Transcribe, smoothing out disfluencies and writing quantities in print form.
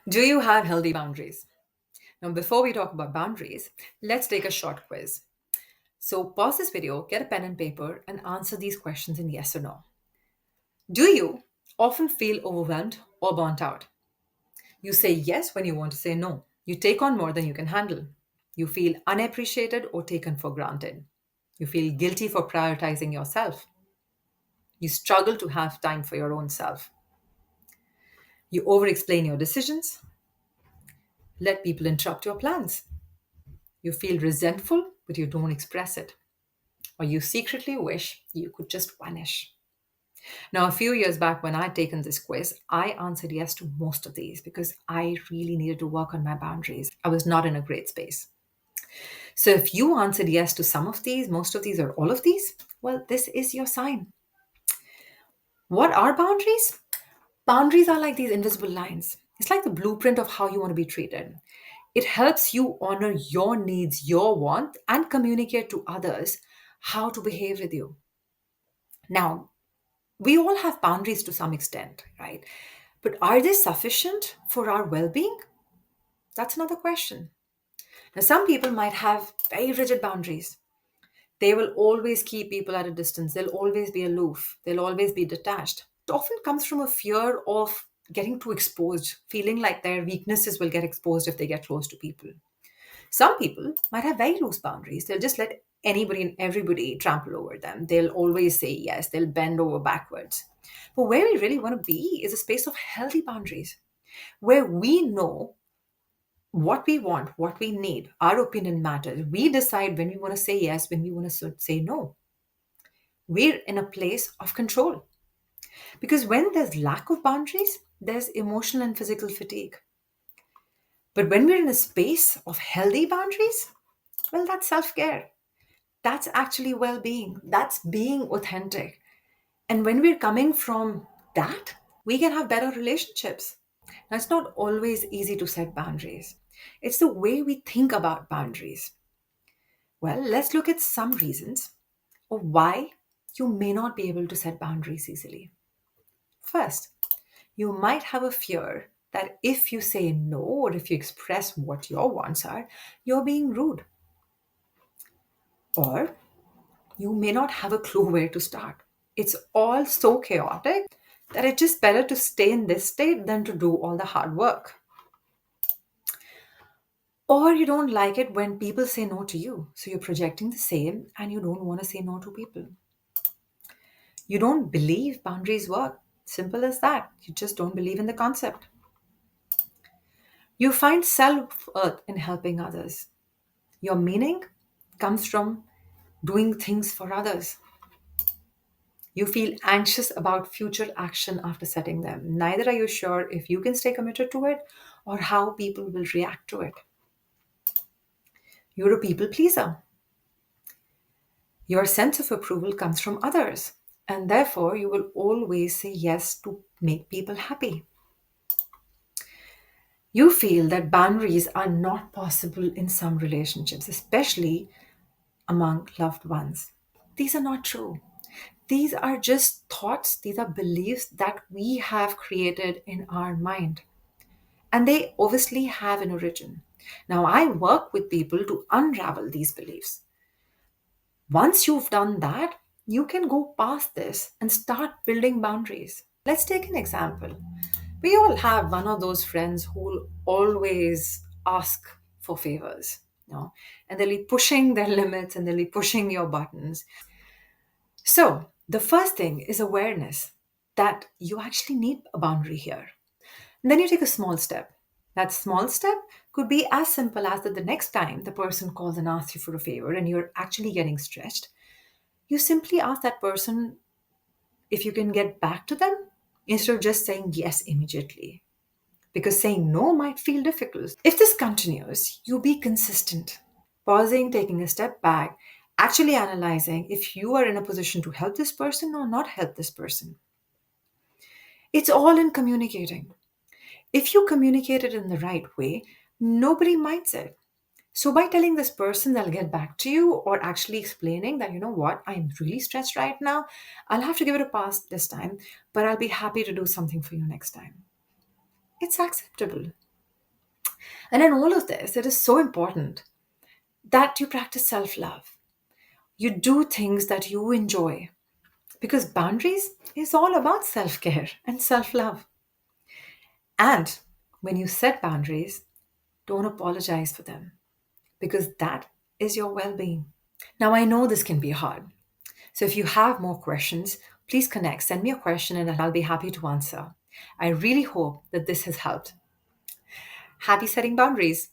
Do you have healthy boundaries? Now, before we talk about boundaries, let's take a short quiz. So, pause this video, get a pen and paper, and answer these questions in yes or no. Do you often feel overwhelmed or burnt out? You say yes when you want to say no. You take on more than you can handle. You feel unappreciated or taken for granted. You feel guilty for prioritizing yourself. You struggle to have time for your own self. You over explain your decisions. Let people interrupt your plans. You feel resentful, but you don't express it. Or you secretly wish you could just vanish. Now, a few years back when I'd taken this quiz, I answered yes to most of these because I really needed to work on my boundaries. I was not in a great space. So, if you answered yes to some of these, most of these, or all of these, well, this is your sign. What are boundaries? Boundaries are like these invisible lines. It's like the blueprint of how you want to be treated. It helps you honor your needs, your want, and communicate to others how to behave with you. Now, we all have boundaries to some extent, right? But are they sufficient for our well being? That's another question. Now, some people might have very rigid boundaries. They will always keep people at a distance, they'll always be aloof, they'll always be detached. It often comes from a fear of getting too exposed, feeling like their weaknesses will get exposed if they get close to people. Some people might have very loose boundaries. They'll just let anybody and everybody trample over them. They'll always say yes. They'll bend over backwards. But where we really want to be is a space of healthy boundaries where we know what we want, what we need. Our opinion matters. We decide when we want to say yes, when we want to say no. We're in a place of control. Because when there's lack of boundaries, there's emotional and physical fatigue. But when we're in a space of healthy boundaries, well, that's self care. That's actually well being. That's being authentic. And when we're coming from that, we can have better relationships. Now, it's not always easy to set boundaries, it's the way we think about boundaries. Well, let's look at some reasons of why you may not be able to set boundaries easily. First, you might have a fear that if you say no or if you express what your wants are, you're being rude. Or you may not have a clue where to start. It's all so chaotic that it's just better to stay in this state than to do all the hard work. Or you don't like it when people say no to you. So you're projecting the same and you don't want to say no to people. You don't believe boundaries work. Simple as that. You just don't believe in the concept. You find self worth in helping others. Your meaning comes from doing things for others. You feel anxious about future action after setting them. Neither are you sure if you can stay committed to it or how people will react to it. You're a people pleaser. Your sense of approval comes from others, and therefore you will always say yes to make people happy. You feel that boundaries are not possible in some relationships, especially among loved ones. These are not true. These are just thoughts, these are beliefs that we have created in our mind. And they obviously have an origin. Now, I work with people to unravel these beliefs. Once you've done that, you can go past this and start building boundaries. Let's take an example. We all have one of those friends who will always ask for favors, and they'll be pushing their limits and they'll be pushing your buttons. So, the first thing is awareness that you actually need a boundary here. And then you take a small step. That small step could be as simple as that the next time the person calls and asks you for a favor and you're actually getting stretched, you simply ask that person if you can get back to them instead of just saying yes immediately. Because saying no might feel difficult. If this continues, you be consistent, pausing, taking a step back, actually analyzing if you are in a position to help this person or not help this person. It's all in communicating. If you communicate it in the right way, nobody minds it. So, by telling this person they'll get back to you, or actually explaining that, you know what, I'm really stressed right now, I'll have to give it a pass this time, but I'll be happy to do something for you next time. It's acceptable. And in all of this, it is so important that you practice self love. You do things that you enjoy because boundaries is all about self care and self love. And when you set boundaries, don't apologize for them because that is your well being. Now, I know this can be hard. So if you have more questions, please connect. Send me a question and I'll be happy to answer. I really hope that this has helped. Happy setting boundaries.